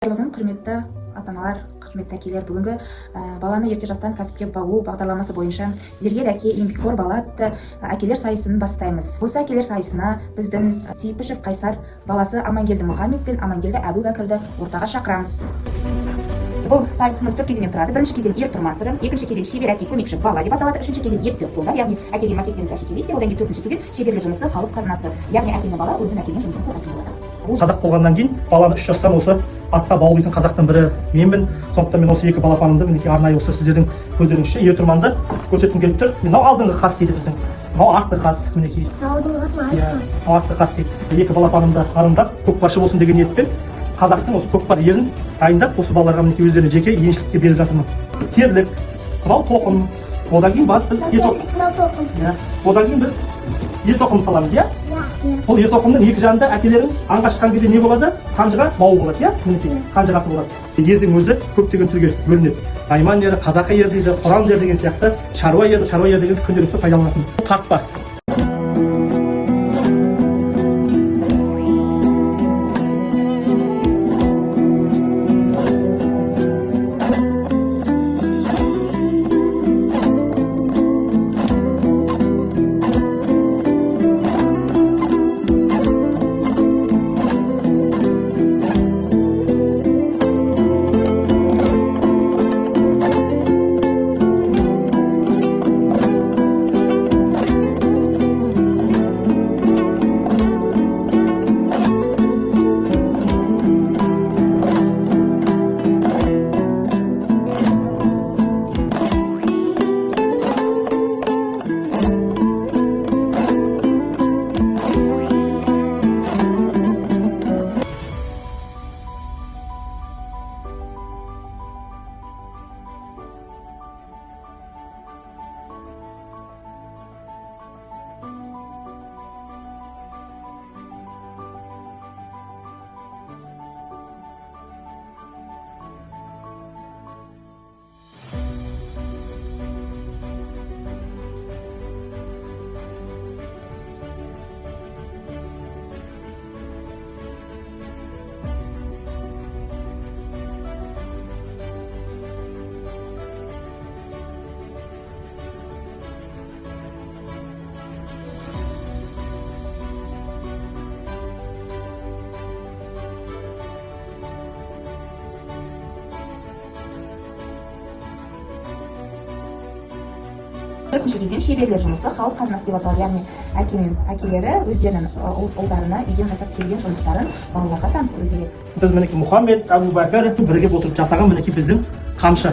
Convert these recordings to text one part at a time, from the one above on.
Құрметті ата-аналар, құрметті әкелер, бүгінгі баланы ерте жастан кәсіпке баулу бағдарламасы бойынша зергер әке еңбекқор бала атты әкелер сайысын бастаймыз. Осы әкелер сайысына біздің Сейпішев Қайсар баласы Амангелді Мұхаммед пен Амангелді Әбубәкірді ортаға шақырамыз. Бұл сайысымыз 4 кезеңнен тұрады. Бірінші кезең ер тұрман сыры, екінші кезең шебер әке көмекші бала деп аталады, үшінші кезең ептер қолдар, яғни әкелген макеттен әшекейлесе, одан кейін төртінші кезең шеберлік жұмысы, халық қазынасы, яғни әкелген бала өзінің әкелген жұмысын қорғайтын болады. Қазақ болғаннан кейін баланы 3 жастан осы атқа баулайтын қазақтың бірі менмін. Сондықтан мен осы екі балапанымды мінекей арнайы осы сіздердің көздеріңізше ер тұрманды көрсеткім келіп тұр. Мынау алдыңғы қас дейді біздің. Мынау артқы қас мінекей. Артқы қас дейді. Екі балапанымды арындап көкпаршы болсын деген ниетпен қазақтың осы көкпар ерін дайындап осы балаларға мінекей өздеріне жеке еншілікке беріп жатырмын. Терлік, мынау тоқым. Одан кейін барып біз ер тоқым. Одан кейін біз ер тоқым саламыз, иә? Бұл ер тоқымның екі жанында әкелерің аңға шыққан кезде не болады? Қанжыға бау болады, иә? Мінекей қанжығасы болады. Ердің өзі көптеген түрге бөлінеді. Айман ері, қазақы ер дейді, құран ер деген сияқты шаруа ер деген күнделікті пайдаланатын. Тартпа. Төртінші кезең шеберлік жұмысы, халық қазынасы деп аталады. Яғни әке мен әкелері өздерінің ұлдарына үйден жасап келген жұмыстарын балаларға таныстыру керек. Біз мінекей Мұхаммед, Әбубәкір бірігіп отырып жасаған мінекей біздің қамшы.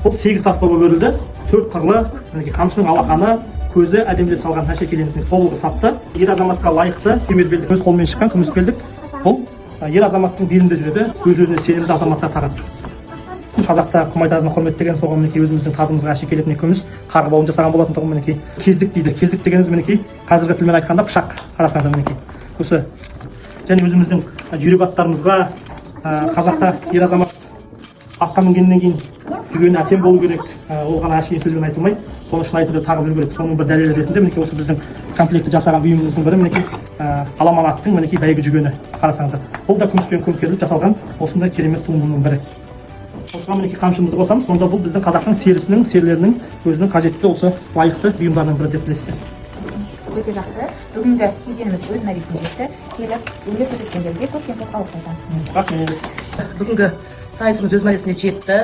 Бұл 8 таспаға бөлінді. 4 қырлы мінекей қамшының алақаны, көзі әдемілеп салған әшекейленіп толығы сапты. Ер азаматқа лайықты темір белдік, өз қолмен шыққан күміс белдік. Бұл ер азаматтың белінде жүреді, өз-өзіне сенімді азаматтар тағады. Қазақта құм айтарына құрметтеген соған мінекей өзіміздің тазымызға әшекейлеп күміс қарға бауын жасаған болатын тұғын мінекей. Кездік дейді. Кездік дегеніміз мінекей қазіргі тілмен айтқанда пышақ. Қарасаңыздар мінекей. Осы және өзіміздің жүйрік аттарымызға қазақта ер азамат атқа мінгеннен кейін жүгені әсем болу керек. Ол ғана әшейін сөзбен айтылмайды. Соны шын айтуды тағып жүру керек. Соның бір дәлелі ретінде мінекей осы біздің комплектті жасаған бұйымымыздың бірі мінекей аламан аттың мінекей бәйгі жүгені. Қарасаңыздар. Бұл да күміспен көмкеріліп жасалған осындай керемет туындының бірі. Осыған мінекей қамшымызды қосамыз, сонда бұл біздің қазақтың серлерінің өзінің қажетті осы лайықты бұйымдарының бірі деп білесіздер. Өте жақсы. Бүгінгі кезеңіміз өз мәресіне жетті. Келіп өнер көрсеткендерге көп алғыс айтамыз. Рахмет. Бүгінгі сайысымыз өз мәресіне жетті.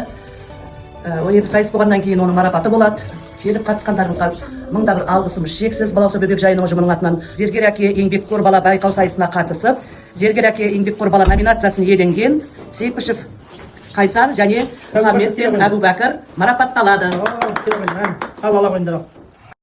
Енді сайыс болғаннан кейін оның марапаты болады. Келіп қатысқандарыңызға мыңда бір алғысымыз шексіз. Балауса бөбек жайының ұжымының атынан зергер әке еңбекқор бала байқау сайысына қатысып, зергер әке еңбекқор бала номинациясын иеленген Сейпішев Қайсар және Мұхаммед пен Әбубәкір марапатталады. Ал ала қойыңдар.